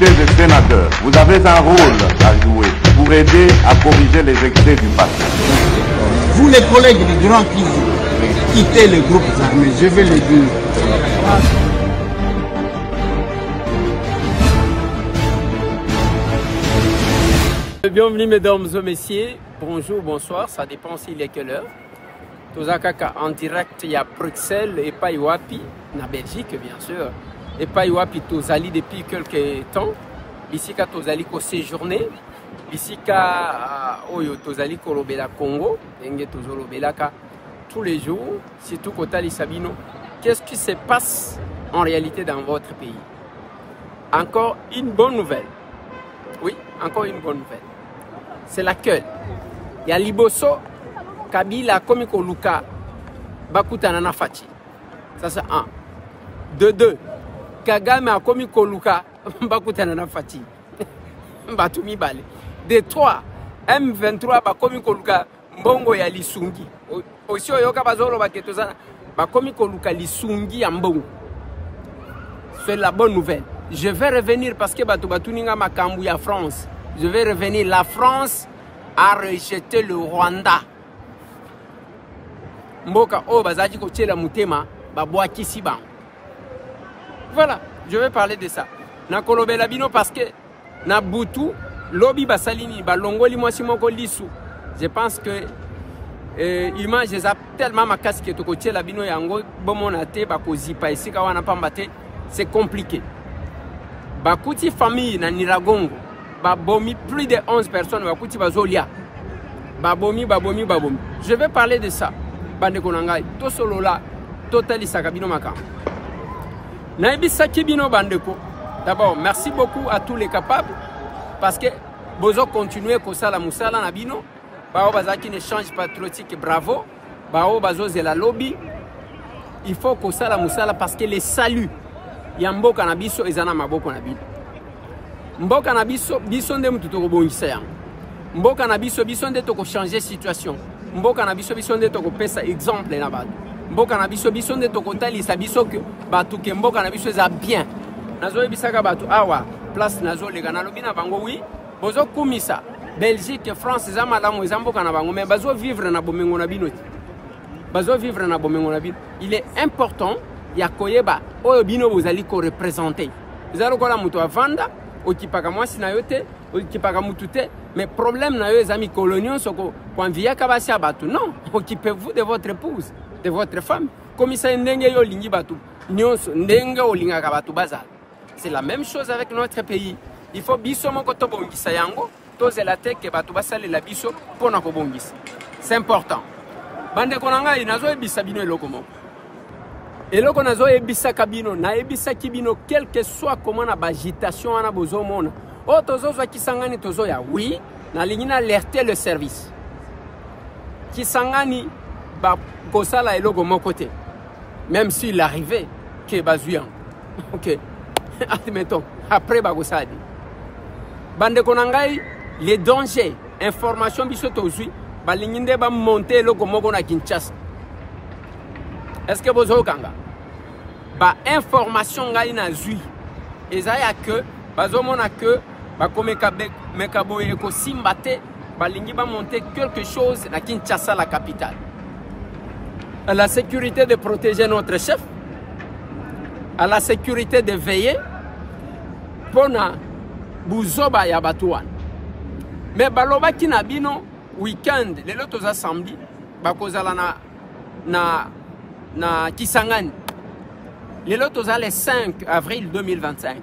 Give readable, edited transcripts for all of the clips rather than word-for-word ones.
députés et sénateurs, vous avez un rôle à jouer pour aider à corriger les excès du passé. Vous les collègues du Grand qui quittez les groupes armés, je vais le dire. Bienvenue mesdames et messieurs, bonjour, bonsoir, ça dépend s'il est quelle heure. Tozakaka en direct, il y a Bruxelles et Paiwapi, en Belgique bien sûr. Et Paiwapi Tozali depuis quelques temps. Ici ka Tozali ko séjourné. Ici ka Oyo Tozali ko lobela Congo, enge tozolobela ka tous les jours, surtout Kotali Sabino. Qu'est-ce qui se passe en réalité dans votre pays? Encore une bonne nouvelle. Oui, encore une bonne nouvelle. C'est l'accueil. Il y a Liboso, Kabila, Komiko Luka, Bakutana Nafati. Ça c'est un. De deux, Kagame, Komiko Luka, Bakutana Nafati. Batumi Bale. De trois, M23, Komiko Luka, Mbongo ya Lisungi. Aussi, Oyoka Bazolo Baketozana, Komiko Luka Lisungi Mbongo. C'est la bonne nouvelle. Je vais revenir parce que Batouninga Makambu ya France. Je vais revenir. La France a rejeté le Rwanda. Mboka o bazaji ko tshela mutema babwa kisiba. Voilà, je vais parler de ça. Na kolobela bino parce que na butu lobi basalini balongoli mwasi moko lisu. Je pense que image eza tellement makasi que to tshela bino yango bomona te bakozipa esika wana pambate, c'est compliqué. Bakuti famille na Niragongo, babomi plus de 11 personnes, bakuti bazolia. Babomi. Je vais parler de ça. Bande konangai, to solo la, totali sakabino makam. Naibisa kibino bandeko. D'abord, merci beaucoup à tous les capables parce que bozo continuer ko sala musala na bino. Bao bazaki ne change patriotique, bravo. Bao bazo zela lobby. Il faut ko sala musala parce que les saluts ya mboka na biso ezana maboko na bino. Mboka na biso nde mutu tokobongisa yango. Mboka na biso nde toko changer situation. Mboka na biso nde toko pesa exemple na bato. Mboka na biso nde toko talisa biso ke bato ke mboka na biso eza bien. Nazo ebisaka bato awa place nazo lega na lobi na bango oui. Bozo kumisa Belgique, France eza malamu eza mboka na bango mais bazo vivre na bomengo na bino. Bazo vivre na bomengo na bino. Il est important ya koyeba oyo bino bozali ko représenter. Ezalo kola mutu avanda okipaka mwasi na yote, okipaka mutu te, mais problème na yo ezami colonion soko kwanvia kabasi abatu. Non, occupez-vous de votre épouse, de votre femme. Comme ça ndenge yo lingi batu, nyonso ndenge olinga ka batu bazal. C'est la même chose avec notre pays. Il faut biso moko to bongisa yango, to zela te ke batu basale la biso pona ko bongisa. C'est important. Bande konanga inazo ebisa bino eloko moko. Et là, on a ebisa kabino, na ebisa kibino, quel que soit comment na agitation ana bozo mona. Oh, tozo za kisangani tozo ya oui, na lingina alerter le service. Kisangani ba kosala eloko mon côté. Même s'il arrivait que bazuyan. OK. Admettons, après ba kosadi. Bande konangai les dangers, information biso tozui, ba linginde ba monter eloko moko na Kinshasa. Est-ce que vous avez ba information ngai na zui ezaya que bazomona que ba komeka mekabo eko simbate balingi ba monter quelque chose na Kinshasa la capitale. À la sécurité de protéger notre chef, à la sécurité de veiller pona buzoba ya batuan. Mais baloba kina bino weekend les autres assemblées ba kozala na Kisangani. Les lotos le 5 avril 2025.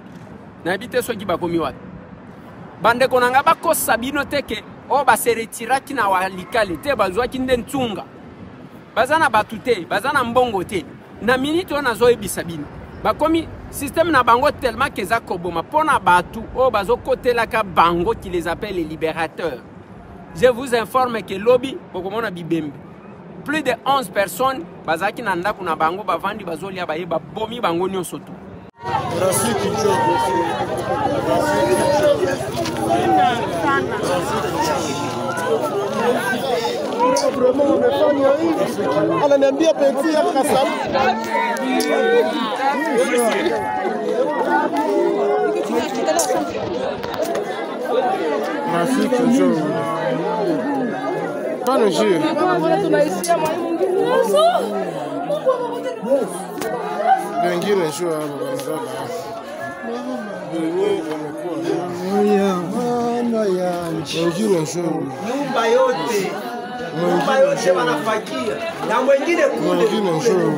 N'habite ceux qui bakomi wa. Bande konanga bako sabino teke o ba se retira kina walikale te bazwa kinde ntunga. Bazana batute, bazana mbongo te. Na minute on azo ebisabino. Bakomi système na bango tellement que za koboma pona batu o bazo côté la ka bango qui les appelle les libérateurs. Je vous informe que lobby bokomona bibembe. Plus de 11 personnes bazaki nanda kuna bango bavandi bazolia bayeba bomi bango nyonso tu. Vraiment, on est pas on aime bien petit à Kassam. Rafiki njoo. Bana njoo. Wengine njoo hapo bana. Wengine njoo. Nyumba yote wanafagia na mwingine kule. Wengine njoo.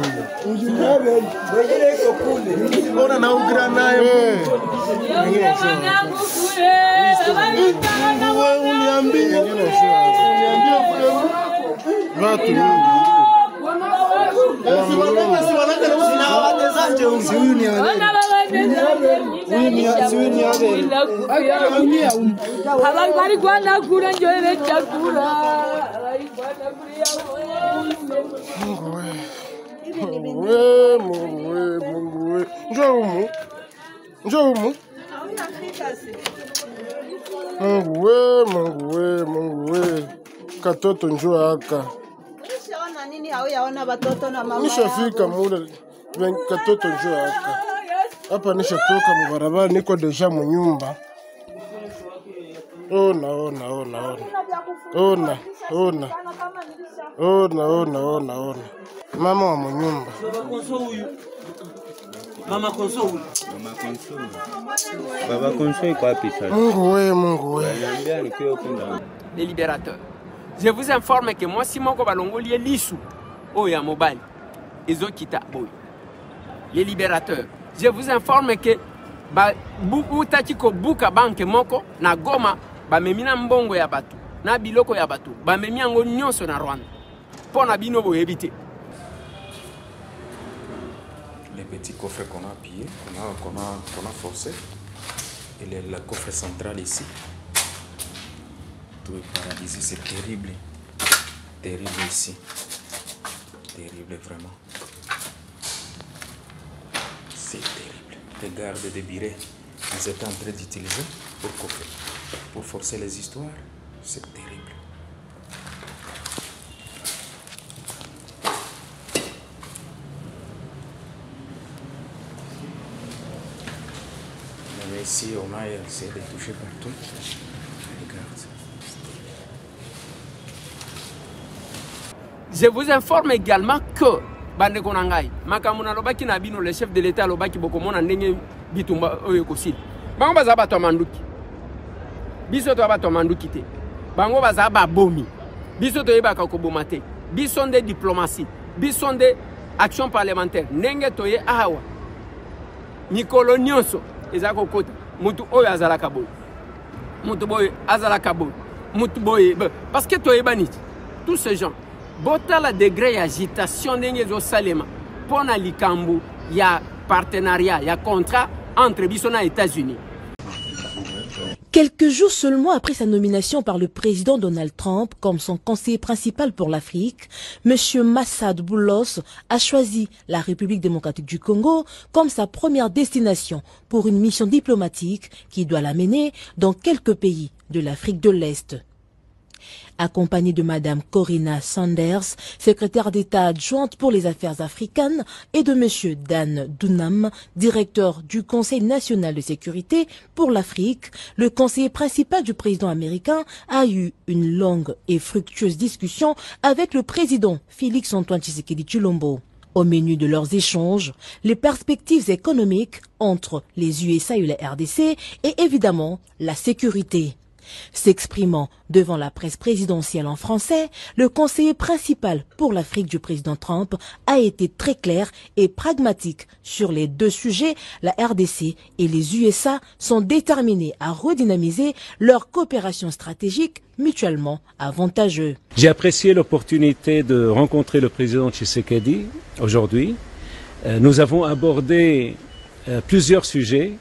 Mwingine iko kule. Mbona na ugra naye? Wengine njoo. Uniambie. Watu Mungu we. Katoto njoo aka. Nishaona nini hauyaona watoto na mama. Nishafika muda katoto njoo aka. Hapa nishatoka mbarabara niko deja mu nyumba. Ona. Mama wa mu nyumba. Mama Konso huyu. Baba Konso iko wapi sasa? Mungu we. Les libérateurs. Je vous informe que moi, si moko balongoli lisu, oya mobali, ezokita boy. Les libérateurs. Je vous informe que utaki ko buka banke moko na Goma ba memina mbongo ya batu na biloko ya batu ba memi yango nyonso na Rwanda. Pona bino bo éviter. Les petits coffres qu'on a pillés, qu'on a forcés, et le coffre central ici. Tout est paralysé, c'est terrible. Terrible ici. Terrible vraiment. C'est terrible. Les gardes de Biré, ils étaient en train d'utiliser pour forcer les histoires. C'est terrible. Mais ici, on a essayé de toucher partout. Regarde. Je vous informe également que bande konangai makamuna lobaki na bino le chef de l'état lobaki bokomona ndenge bitumba oyo kosili bango baza bato manduki biso to bato manduki te bango baza ba bomi biso to yeba ka koboma te biso de diplomatie biso de action parlementaire ndenge to ye awa mikolo nyonso ezako kota mutu oyo azalaka boy mutu boy azalaka boy mutu boy parce que to yeba niti tous ces gens bota la degré d'agitation d'engezo salema pour na likambu ya partenariat ya contrat entre Bissona et États-Unis. Quelques jours seulement après sa nomination par le président Donald Trump comme son conseiller principal pour l'Afrique, M. Massad Boulos a choisi la République démocratique du Congo comme sa première destination pour une mission diplomatique qui doit l'amener dans quelques pays de l'Afrique de l'Est. Accompagnée de Madame Corinna Sanders, secrétaire d'État adjointe pour les affaires africaines, et de Monsieur Dan Dunham, directeur du Conseil national de sécurité pour l'Afrique, le conseiller principal du président américain a eu une longue et fructueuse discussion avec le président Félix-Antoine Tshisekedi Tshilombo. Au menu de leurs échanges, les perspectives économiques entre les USA et la RDC et évidemment la sécurité. S'exprimant devant la presse présidentielle en français, le conseiller principal pour l'Afrique du président Trump a été très clair et pragmatique sur les deux sujets. La RDC et les USA sont déterminés à redynamiser leur coopération stratégique mutuellement avantageux. J'ai apprécié l'opportunité de rencontrer le président Tshisekedi aujourd'hui. Nous avons abordé plusieurs sujets,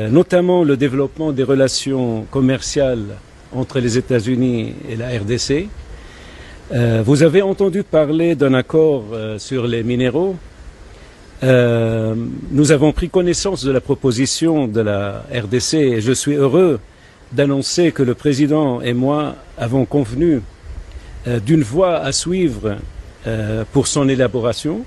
notamment le développement des relations commerciales entre les États-Unis et la RDC. Vous avez entendu parler d'un accord sur les minéraux. Nous avons pris connaissance de la proposition de la RDC et je suis heureux d'annoncer que le président et moi avons convenu d'une voie à suivre pour son élaboration.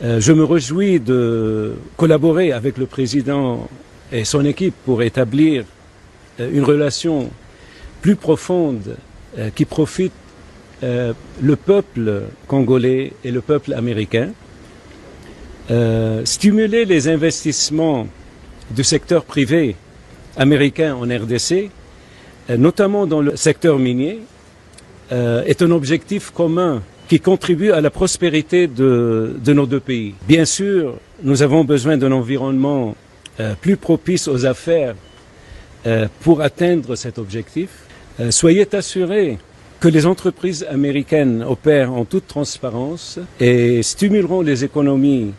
Je me réjouis de collaborer avec le président et son équipe pour établir une relation plus profonde qui profite le peuple congolais et le peuple américain, stimuler les investissements du secteur privé américain en RDC, notamment dans le secteur minier, est un objectif commun qui contribue à la prospérité de nos deux pays. Bien sûr, nous avons besoin d'un environnement plus propice aux affaires pour atteindre cet objectif. Soyez assurés que les entreprises américaines opèrent en toute transparence et stimuleront les économies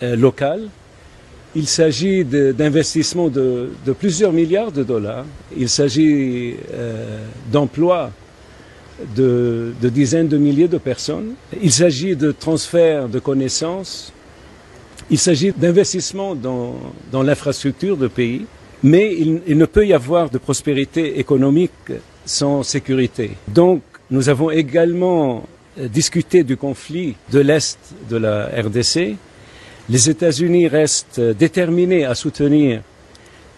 locales. Il s'agit d'investissements de plusieurs milliards de dollars. Il s'agit d'emplois de dizaines de milliers de personnes. Il s'agit de transferts de connaissances. Il s'agit d'investissements dans l'infrastructure du pays. Mais il ne peut y avoir de prospérité économique sans sécurité. Donc, nous avons également discuté du conflit de l'Est de la RDC. Les États-Unis restent déterminés à soutenir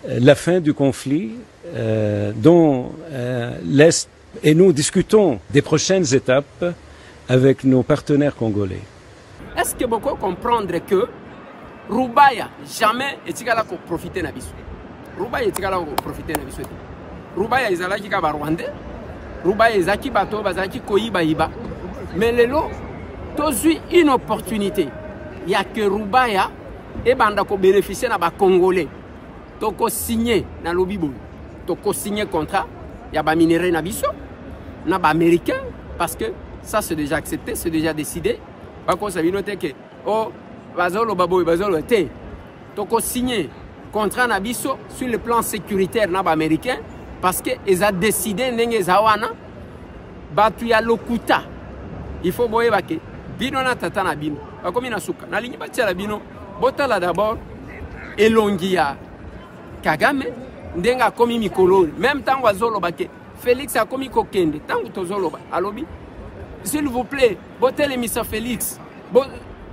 la fin du conflit dont l'Est, et nous discutons des prochaines étapes avec nos partenaires congolais. Est-ce que beaucoup comprendre que Rubaya jamais etikala ko profiter na biso? Rubaya etikala ko profiter na biso. Rubaya ezalaki ka ba Rwandais, Rubaya ezaki bato bazaki koyiba yiba. Mais lelo tozui une opportunité. Il y a que Rubaya et banda ko bénéficier na ba Congolais. Toko signer na lobibo. Toko signer contrat, il y a ba minerai na biso, na ba américain parce que ça c'est déjà accepté, c'est déjà décidé. Par contre ça vient que oh bazolo babo bazolo té. Toko signer contrat na biso sur le plan sécuritaire na ba américain parce que ils a décidé ndenge zawana batu ya lokuta. Il faut boye bake bino na tata na bino. Bakomi na suka na lingi batia la bino botala d'abord elongi ya Kagame ndenga komi mikolo même tango azolo bake Félix a komi kokende tango tozolo ba alobi s'il vous plaît botele misa Félix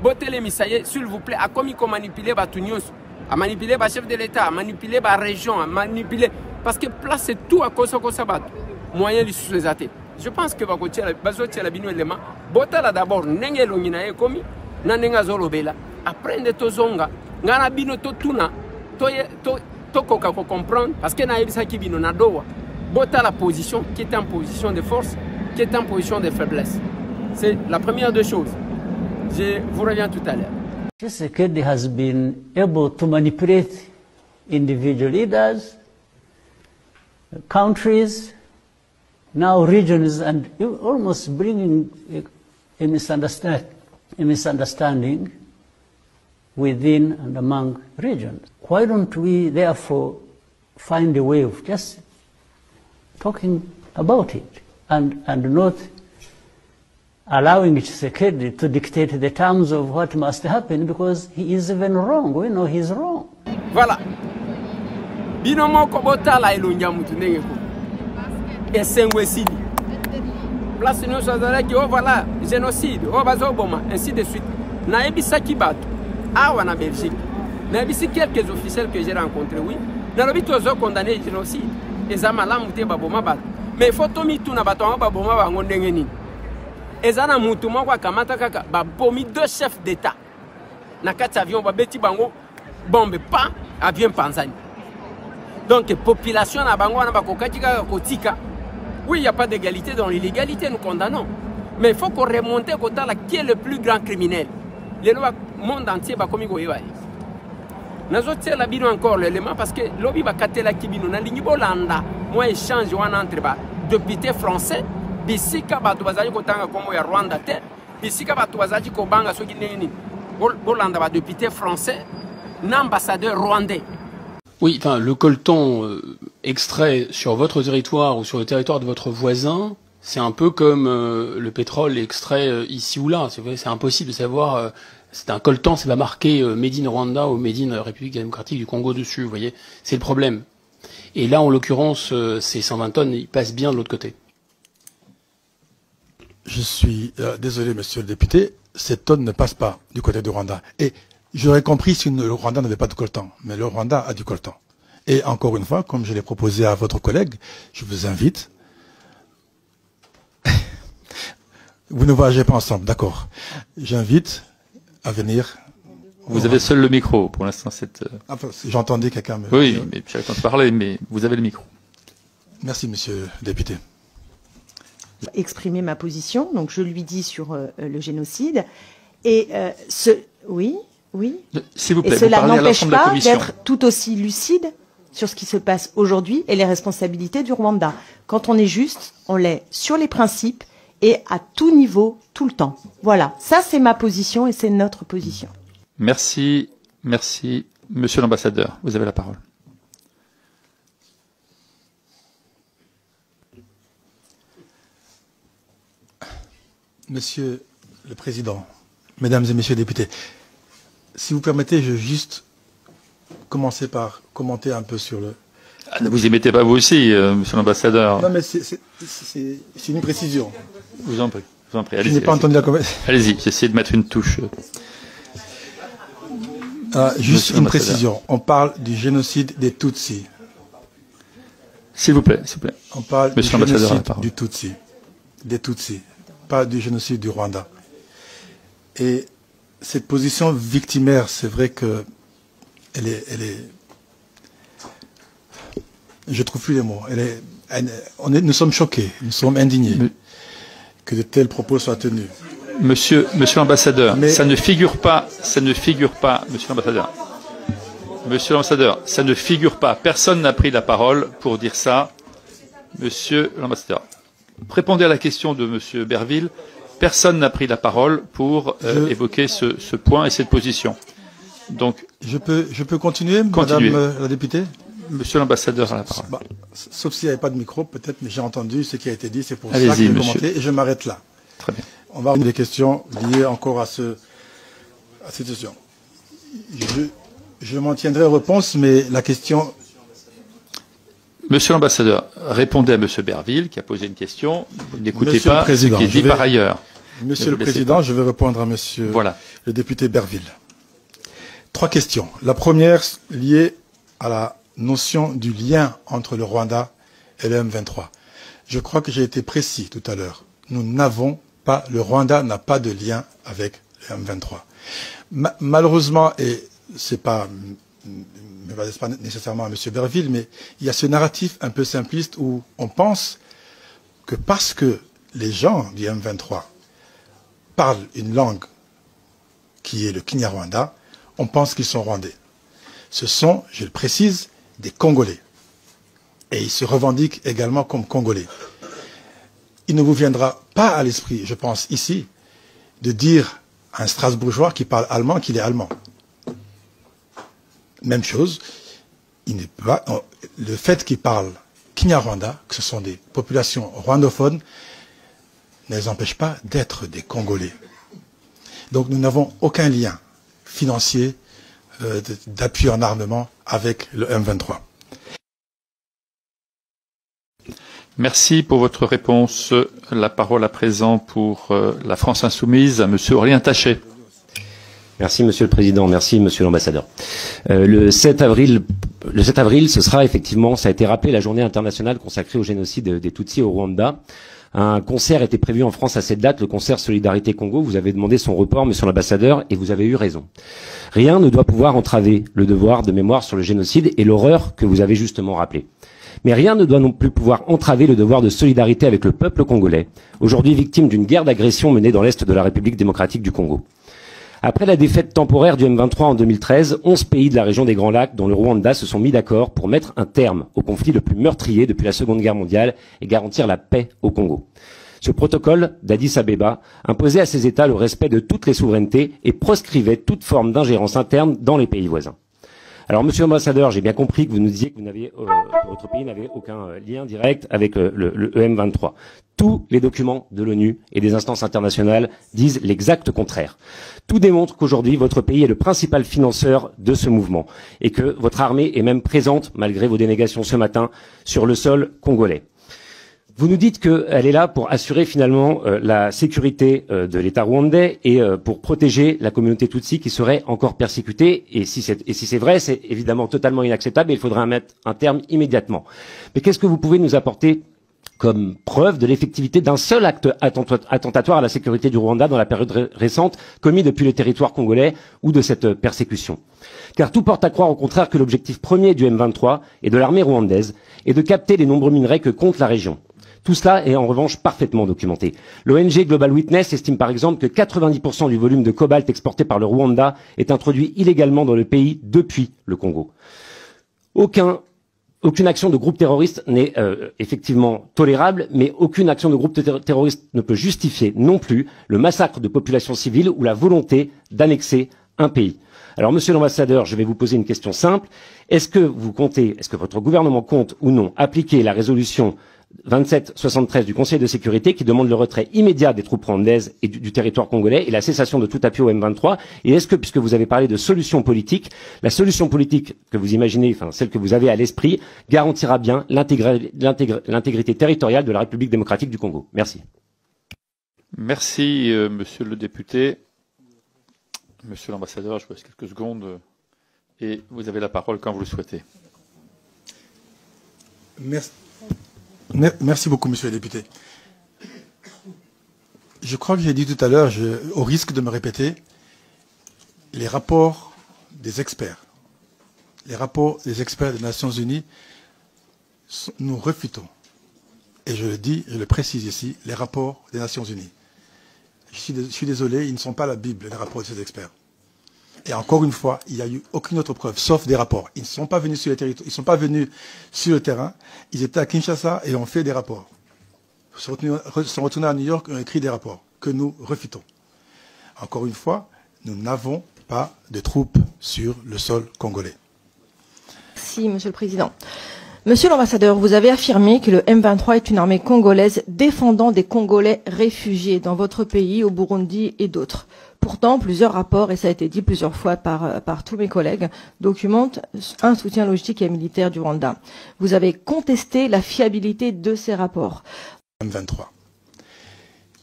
botele misa s'il vous plaît a komi ko manipuler batu nyonso a manipuler ba chef de l'état a manipuler ba région a manipuler parce que place c'est tout à cause de ça moyen de sous-exaté. Je pense que bazotia la bino élément botala d'abord ndenge longi na ekomi na ndenga zolo bela après de tozonga ngana bino to tuna to koka ko comprendre parce que na yebisa ki bino na dowa bota la position qui est en position de force qui est en position de faiblesse. C'est la première des choses. Je vous reviens tout à l'heure. Tshisekedi has been able to manipulate individual leaders, countries, now regions, and almost bringing a misunderstanding within and among regions. Why don't we therefore find a way of just talking about it and not allowing Tshisekedi to dictate the terms of what must happen because he is even wrong. We know he's wrong. Voilà. Bino moko botala elongia mutu ndenge ko. Esengwe sidi. Place nous azalaki oh voilà génocide, oh bazoboma ainsi de suite. Na ebisaki bato awa na Belgique. Na ebisi quelques officiels que j'ai rencontrés oui. Na lobi tozo condamné génocide. Ezama la muté baboma bato. Mais photo mitu na bato baboma bango ndenge nini. Ezana mutu moko akamata kaka babomi deux chefs d'état. Na kati avion babeti bango bombe pas avion panzani. Donc population na bango na bakokaki kaka kotika. Oui, il n'y a pas d'égalité dans l'illégalité, nous condamnons. Mais il faut qu'on remonte au côté qui est le plus grand criminel. Le monde entier va comme il y a. Nous avons la bino encore l'élément parce que l'obi va cater la kibino na lingi bolanda. Moi échange entre députés français, bisika batu bazali kotanga comme ya Rwanda te, bisika batu bazali ko banga soki nini. Bolanda ba député français, n'ambassadeur rwandais. Oui, enfin, le coltan extrait sur votre territoire ou sur le territoire de votre voisin, c'est un peu comme le pétrole extrait ici ou là. C'est impossible de savoir. C'est un coltan, c'est pas marqué Made in Rwanda ou Made in République démocratique du Congo dessus. Vous voyez, c'est le problème. Et là, en l'occurrence, ces 120 tonnes, ils passent bien de l'autre côté. Je suis désolé, monsieur le député, ces tonnes ne passent pas du côté du Rwanda. Et j'aurais compris si le Rwanda n'avait pas de coltan, mais le Rwanda a du coltan. Et encore une fois, comme je l'ai proposé à votre collègue, je vous invite. Vous ne voyagez pas ensemble, d'accord. J'invite à venir. Vous avez seul le micro pour l'instant. Enfin, j'entendais quelqu'un me... Oui, mais j'ai le temps de parler, mais vous avez le micro. Merci, monsieur le député. Exprimer ma position, donc je lui dis sur le génocide. Et oui. S'il vous plaît, et cela vous parlez à n'empêche l'ensemble de la pas commission. d'être tout aussi lucide sur ce qui se passe aujourd'hui et les responsabilités du Rwanda. Quand on est juste, on l'est sur les principes et à tout niveau, tout le temps. Voilà, ça c'est ma position et c'est notre position. Merci. Monsieur l'ambassadeur, vous avez la parole. Monsieur le Président, Mesdames et Messieurs les députés, si vous permettez, je vais juste commencer par commenter un peu sur le... Ah, ne vous y mettez pas vous aussi, monsieur l'ambassadeur. Non, mais c'est une précision. Je vous en prie. Je n'ai pas entendu la conversation. Allez-y, j'essaie de mettre une touche. Juste une précision. On parle du génocide des Tutsis. S'il vous plaît. On parle du Monsieur l'ambassadeur, génocide du Tutsi. Des Tutsis. Pas du génocide du Rwanda. Et cette position victimaire, c'est vrai que elle est je trouve plus les mots. Nous sommes choqués, nous sommes indignés que de tels propos soient tenus. Monsieur l'ambassadeur, ça ne figure pas, monsieur l'ambassadeur. Monsieur l'ambassadeur, ça ne figure pas. Personne n'a pris la parole pour dire ça. Monsieur l'ambassadeur, répondez à la question de monsieur Berville. Personne n'a pris la parole pour évoquer ce point et cette position. Donc, je peux continuer, madame la députée? Monsieur l'ambassadeur a la parole. Sauf s'il n'y avait pas de micro, peut-être, mais j'ai entendu ce qui a été dit, c'est pour ça que j'ai commenté et je m'arrête là. Très bien. On va avoir des questions liées encore à cette situation. Je m'en tiendrai aux réponses, mais la question... Monsieur l'ambassadeur, répondez à monsieur Berville qui a posé une question. Vous n'écoutez pas ce qui est dit par ailleurs. Monsieur le Président, je vais répondre à monsieur le député Berville. 3 questions. La première liée à la notion du lien entre le Rwanda et le M23. Je crois que j'ai été précis tout à l'heure. Nous n'avons pas, le Rwanda n'a pas de lien avec le M23. Malheureusement, et c'est pas nécessairement à M. Berville, mais il y a ce narratif un peu simpliste où on pense que parce que les gens du M23 parlent une langue qui est le Kinyarwanda, on pense qu'ils sont rwandais. Ce sont, je le précise, des Congolais. Et ils se revendiquent également comme Congolais. Il ne vous viendra pas à l'esprit, je pense, ici, de dire à un Strasbourgeois qui parle allemand qu'il est allemand. Même chose, le fait qu'ils parlent Kinyarwanda, que ce sont des populations rwandophones, ne les empêche pas d'être des Congolais. Donc nous n'avons aucun lien financier d'appui en armement avec le M23. Merci pour votre réponse. La parole à présent pour la France Insoumise à monsieur Aurélien Taché. Merci Monsieur le Président, merci Monsieur l'Ambassadeur. Le 7 avril, ce sera effectivement, ça a été rappelé, la journée internationale consacrée au génocide des Tutsis au Rwanda. Un concert était prévu en France à cette date, le concert Solidarité Congo. Vous avez demandé son report, Monsieur l'Ambassadeur, et vous avez eu raison. Rien ne doit pouvoir entraver le devoir de mémoire sur le génocide et l'horreur que vous avez justement rappelé. Mais rien ne doit non plus pouvoir entraver le devoir de solidarité avec le peuple congolais, aujourd'hui victime d'une guerre d'agression menée dans l'est de la République démocratique du Congo. Après la défaite temporaire du M23 en 2013, 11 pays de la région des Grands Lacs, dont le Rwanda, se sont mis d'accord pour mettre un terme au conflit le plus meurtrier depuis la Seconde Guerre mondiale et garantir la paix au Congo. Ce protocole d'Addis Abeba imposait à ces États le respect de toutes les souverainetés et proscrivait toute forme d'ingérence interne dans les pays voisins. Alors, Monsieur l'Ambassadeur, j'ai bien compris que vous nous disiez que que votre pays n'avait aucun lien direct avec le M23. Tous les documents de l'ONU et des instances internationales disent l'exact contraire. Tout démontre qu'aujourd'hui, votre pays est le principal financeur de ce mouvement et que votre armée est même présente, malgré vos dénégations ce matin, sur le sol congolais. Vous nous dites qu'elle est là pour assurer finalement la sécurité de l'État rwandais et pour protéger la communauté Tutsi qui serait encore persécutée. Et si c'est vrai, c'est évidemment totalement inacceptable et il faudrait mettre un terme immédiatement. Mais qu'est-ce que vous pouvez nous apporter comme preuve de l'effectivité d'un seul acte attentatoire à la sécurité du Rwanda dans la période récente commis depuis le territoire congolais ou de cette persécution? Car tout porte à croire au contraire que l'objectif premier du M23 et de l'armée rwandaise est de capter les nombreux minerais que compte la région. Tout cela est en revanche parfaitement documenté. L'ONG Global Witness estime par exemple que 90% du volume de cobalt exporté par le Rwanda est introduit illégalement dans le pays depuis le Congo. Aucune action de groupe terroriste n'est effectivement tolérable, mais aucune action de groupe terroriste ne peut justifier non plus le massacre de populations civiles ou la volonté d'annexer un pays. Alors, monsieur l'ambassadeur, je vais vous poser une question simple. Est-ce que votre gouvernement compte ou non appliquer la résolution 2773 du Conseil de sécurité qui demande le retrait immédiat des troupes rwandaises et du territoire congolais et la cessation de tout appui au M23? Et est-ce que, puisque vous avez parlé de solution politique, la solution politique que vous imaginez, enfin celle que vous avez à l'esprit, garantira bien l'intégrité territoriale de la République démocratique du Congo? Merci. Merci, monsieur le député. Monsieur l'ambassadeur, je vous laisse quelques secondes et vous avez la parole quand vous le souhaitez. Merci beaucoup, monsieur le député. Je crois que j'ai dit tout à l'heure, au risque de me répéter, les rapports des experts des Nations Unies, nous refutons. Et je le dis, je le précise ici, les rapports des Nations Unies. Je suis désolé, ils ne sont pas la Bible, les rapports de ces experts. Et encore une fois, il n'y a eu aucune autre preuve, sauf des rapports. Ils ne sont pas venus sur les territoires, ils ne sont pas venus sur le terrain. Ils étaient à Kinshasa et ont fait des rapports. Ils sont retournés à New York et ont écrit des rapports que nous refutons. Encore une fois, nous n'avons pas de troupes sur le sol congolais. Merci, Monsieur le Président. Monsieur l'ambassadeur, vous avez affirmé que le M23 est une armée congolaise défendant des Congolais réfugiés dans votre pays, au Burundi et d'autres. Pourtant, plusieurs rapports, et ça a été dit plusieurs fois par tous mes collègues, documentent un soutien logistique et militaire du Rwanda. Vous avez contesté la fiabilité de ces rapports. M23.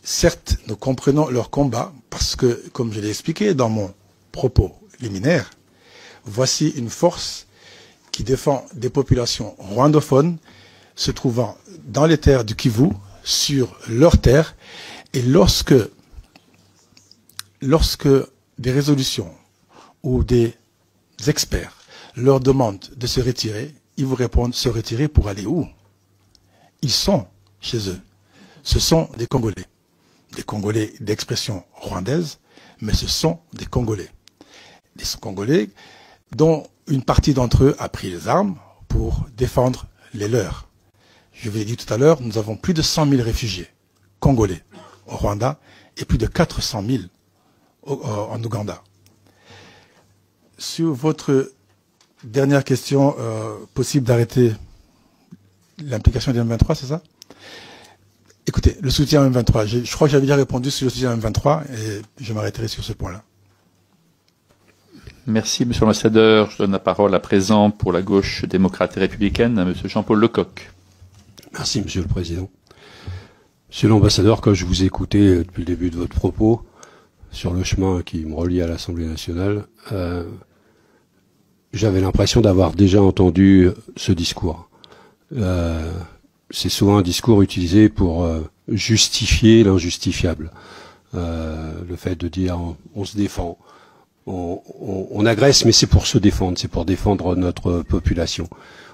Certes, nous comprenons leur combat parce que, comme je l'ai expliqué dans mon propos liminaire, voici une force qui défend des populations rwandophones se trouvant dans les terres du Kivu, sur leurs terres, et lorsque des résolutions ou des experts leur demandent de se retirer, ils vous répondent se retirer pour aller où? Ils sont chez eux. Ce sont des Congolais d'expression rwandaise, mais ce sont des Congolais. Des Congolais dont une partie d'entre eux a pris les armes pour défendre les leurs. Je vous l'ai dit tout à l'heure, nous avons plus de 100 000 réfugiés congolais au Rwanda et plus de 400 000 en Ouganda. Sur votre dernière question, possible d'arrêter l'implication des M23, c'est ça? Écoutez, le soutien à M23, je crois que j'avais déjà répondu sur le soutien à M23 et je m'arrêterai sur ce point-là. Merci, monsieur l'ambassadeur. Je donne la parole à présent pour la gauche démocrate et républicaine à monsieur Jean-Paul Lecoq. Merci, monsieur le président. Monsieur l'ambassadeur, quand je vous ai écouté depuis le début de votre propos sur le chemin qui me relie à l'Assemblée nationale, j'avais l'impression d'avoir déjà entendu ce discours. C'est souvent un discours utilisé pour justifier l'injustifiable. Le fait de dire on se défend. On agresse, mais c'est pour se défendre, c'est pour défendre notre population.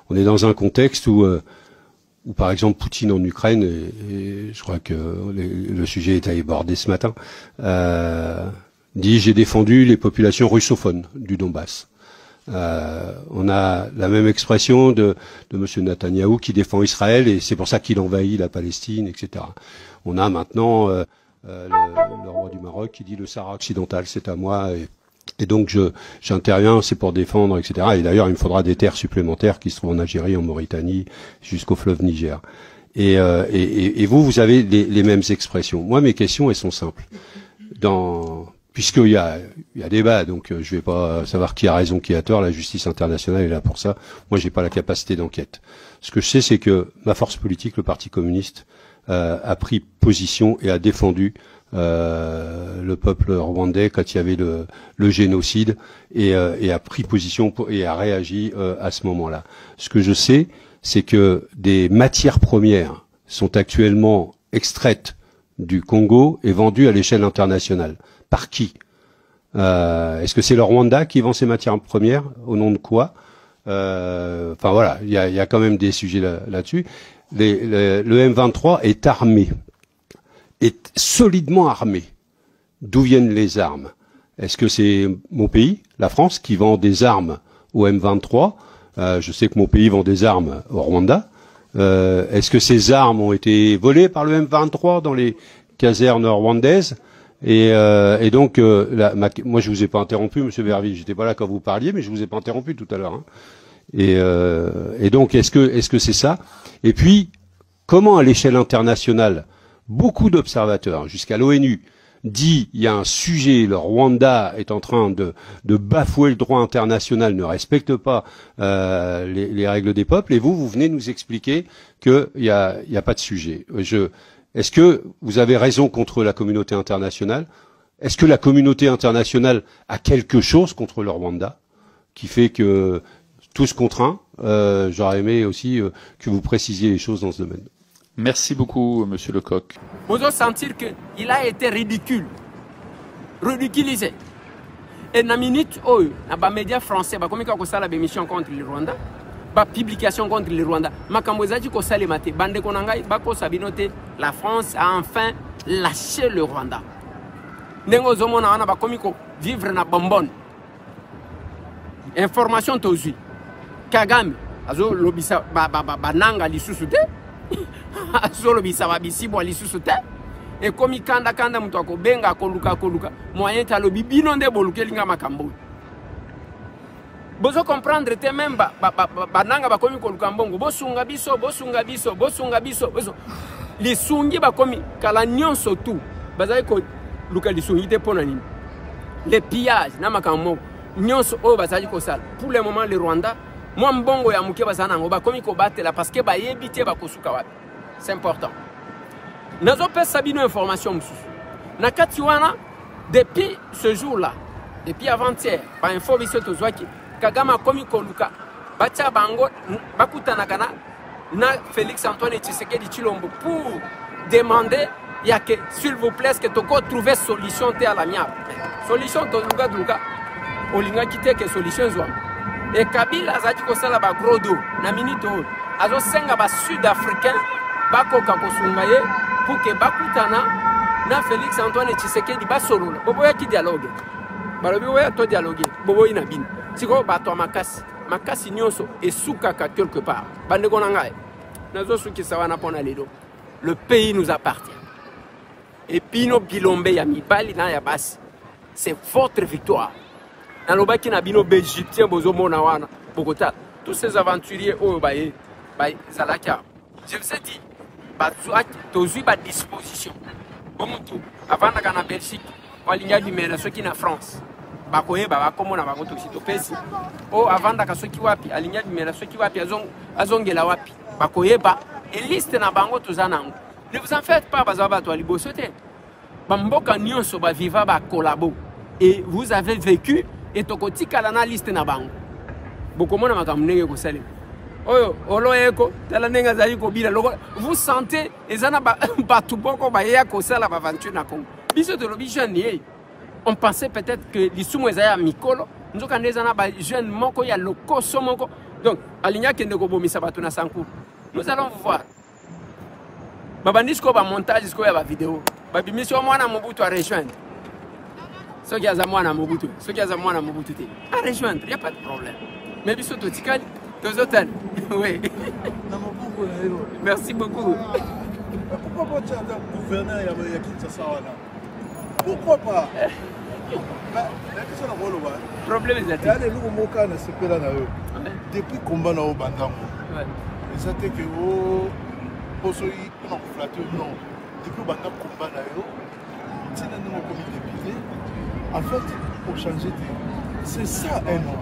On est dans un contexte où par exemple, Poutine en Ukraine, et je crois que le sujet est abordé ce matin, dit « j'ai défendu les populations russophones du Donbass ». On a la même expression de M. Netanyahou qui défend Israël et c'est pour ça qu'il envahit la Palestine, etc. On a maintenant le roi du Maroc qui dit « le Sahara occidental, c'est à moi ». Et donc j'interviens, c'est pour défendre, etc. Et d'ailleurs, il me faudra des terres supplémentaires qui se trouvent en Algérie, en Mauritanie, jusqu'au fleuve Niger. Et vous avez les mêmes expressions. Moi, mes questions, elles sont simples. puisqu'il y a débat, donc je ne vais pas savoir qui a raison, qui a tort, la justice internationale est là pour ça. Moi, j'ai pas la capacité d'enquête. Ce que je sais, c'est que ma force politique, le Parti communiste, a pris position et a défendu le peuple rwandais quand il y avait le génocide et a pris position et a réagi à ce moment-là. Ce que je sais, c'est que des matières premières sont actuellement extraites du Congo et vendues à l'échelle internationale. Par qui? Est-ce que c'est le Rwanda qui vend ces matières premières? Au nom de quoi? Enfin voilà, il y a quand même des sujets là-dessus. Le M23 est armé, est solidement armé. D'où viennent les armes? Est-ce que c'est mon pays, la France, qui vend des armes au M23? Je sais que mon pays vend des armes au Rwanda. Est-ce que ces armes ont été volées par le M23 dans les casernes rwandaises? Et donc, moi, je vous ai pas interrompu, Monsieur Verville. J'étais pas là quand vous parliez, mais je vous ai pas interrompu tout à l'heure. Hein. Et donc, est-ce que c'est ça? Et puis, comment à l'échelle internationale, beaucoup d'observateurs, jusqu'à l'ONU, dit il y a un sujet, le Rwanda est en train de bafouer le droit international, ne respecte pas les règles des peuples, et vous venez nous expliquer qu'il y a pas de sujet. Est-ce que vous avez raison contre la communauté internationale? Est-ce que la communauté internationale a quelque chose contre le Rwanda qui fait que tout se contraint? J'aurais aimé aussi que vous précisiez les choses dans ce domaine. Merci beaucoup, Monsieur Lecoq. Vous allez sentir qu'il a été ridiculisé. Et dans la minute où les médias français ont fait la émission contre le Rwanda, la publication contre le Rwanda, la France a enfin lâché le Rwanda. Vivre na bonbonne. Information tozui. Kagame, azo lobisa bananga lisusu te. Azo lobisa babisibo lisusu te. Et comme kanda mutu akobenga koluka moyen ta lobi bino nde bolukelinga makambo. Bozo comprendre te même bananga bakomi koluka mbongo bosunga biso. Lisungi bakomi kala nyonso tu. Bazali ko luka lisungi te pona nini. Les pillages na makambo nyonso o bazali ko sala. Pour le moment le Rwanda moi mbongo ya muke bazana ngo bakomi ko batela parce que bayebite bakosuka wapi. C'est important. Nazo pesa bino information mususu. Na kati wana depuis ce jour-là, depuis avant-hier, ba info biso tozwaki Kagame komi koluka batia bango bakutana kana na Félix Antoine Tshisekedi Tshilombo pour demander ya que s'il vous plaît que toko trouver solution te à l'amiable. Solution to luka olinga kite que solution zwa. Et Kabila azaki ko sala ba gros dos na minute azo senga ba sud-africain bakoka kosunga ye pour que bakutana na Félix Antoine Tshisekedi basolola. Bobo ya ki dialogue. Balobi oya to dialogue. Bobo ina bin. Siko bato makasi nyonso esukaka quelque part. Bandeko na ngai. Nazo suki sawana pona ledo. Le pays nous appartient. Et Pino Bilombe ya mibali na ya basi. C'est votre victoire. Dans le baki na bino Égyptien bozo mona wana Bogota. Tous ces aventuriers au baye Zalaka. Je vous ai dit tozui ba disposition. Bomutu avant na kana Belgique, walinga dimela soki na France. Bakoyeba bakomona bango toxitopesi. O avant da kasoki wapi alinya dimela soki wapi azongela wapi. Bakoyeba et liste na bango tozanango. Ne vous en faites pas bazaba to libosote. Bamboka nyonso ba viva ba collabo. Et vous avez vécu et tokotika la liste na bango. Bokomona makamnenge ko salim. Oyo oloeko tala nenga zali ko bila loko vous sentez ezana ba batuboko ba ya ko sala ba aventure na Congo. Biso de lobi jeune on pensait peut-être que lisumu ezaya mikolo nzoka ndezana ba jeune moko ya lokoso moko. Donc alinya kende ko bomisa batu na sanku. Nous allons voir. Babandisco ba montage sko ya ba vidéo. Ba bimisio mwana Mobutu a rejoindre. Ce qui a za mwana Mobutu, ce qui a za mwana Mobutu te. A rejoindre, y a pas de problème. Mais biso to tikali deux hôtels. Oui. Merci beaucoup. Pourquoi pas tu as gouverneur ya Kinshasa wana? Pourquoi pas? Problème est là. Les loups moka na sepela na eux. Depuis combat na obandango. Et ça t'est que posoi on flatter non. Depuis banda combat na eux. Tina nous comme député. En fait, pour changer, c'est ça un nom.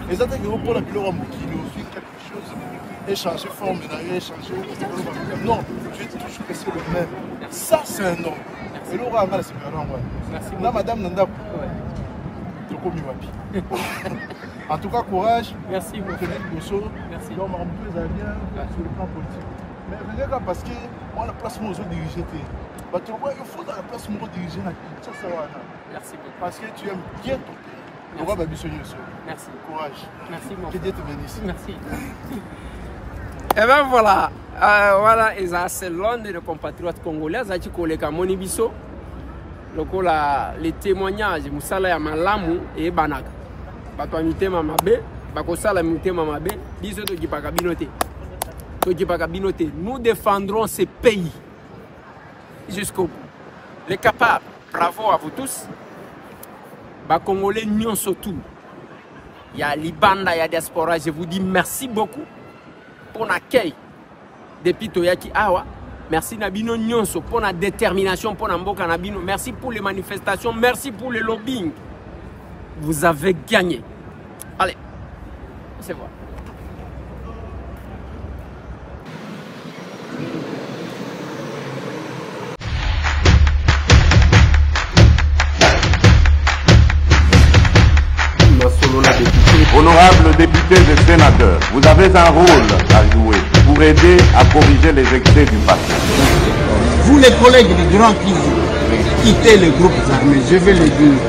Et ça, c'est pour la pilot qui nous fait quelque chose. Échanger forme, échanger. Non, je vais toujours rester le même. Ça, c'est un nom. Et là, on va c'est bien. Merci. Là, madame Nanda, en tout cas, courage. Merci beaucoup. Merci. Donc, on peut aller bien sur le plan politique. Mais regarde, parce que moi, la place où je dirige, il faut dans la place où je dirige. Merci beaucoup. Parce que tu aimes bien ton pays. Merci. Courage. Merci beaucoup. Que Dieu te bénisse. Merci. Et ben voilà. Voilà, c'est l'un de nos compatriotes congolais. Zaki koleka moni biso. Lokola les témoignages musala ya malamu et banaka. Bato mitema mabe, bakosala mitema mabe, biso to kipaka binote. Nous défendrons ces pays jusqu'au bout. Les capables, bravo à vous tous. Les Congolais n'y surtout. Il y a Libanda, il y a diaspora. Je vous dis merci beaucoup pour l'accueil depuis Toyaki Awa. Merci Nabino Nyonso pour la détermination pour Namboka Nabino. Merci pour les manifestations, merci pour le lobbying. Vous avez gagné. Allez, c'est bon. Honorables députés et sénateurs, vous avez un rôle à jouer pour aider à corriger les excès du passé. Vous les collègues du Grand Kivu, quittez les groupes armés, je vais le dire.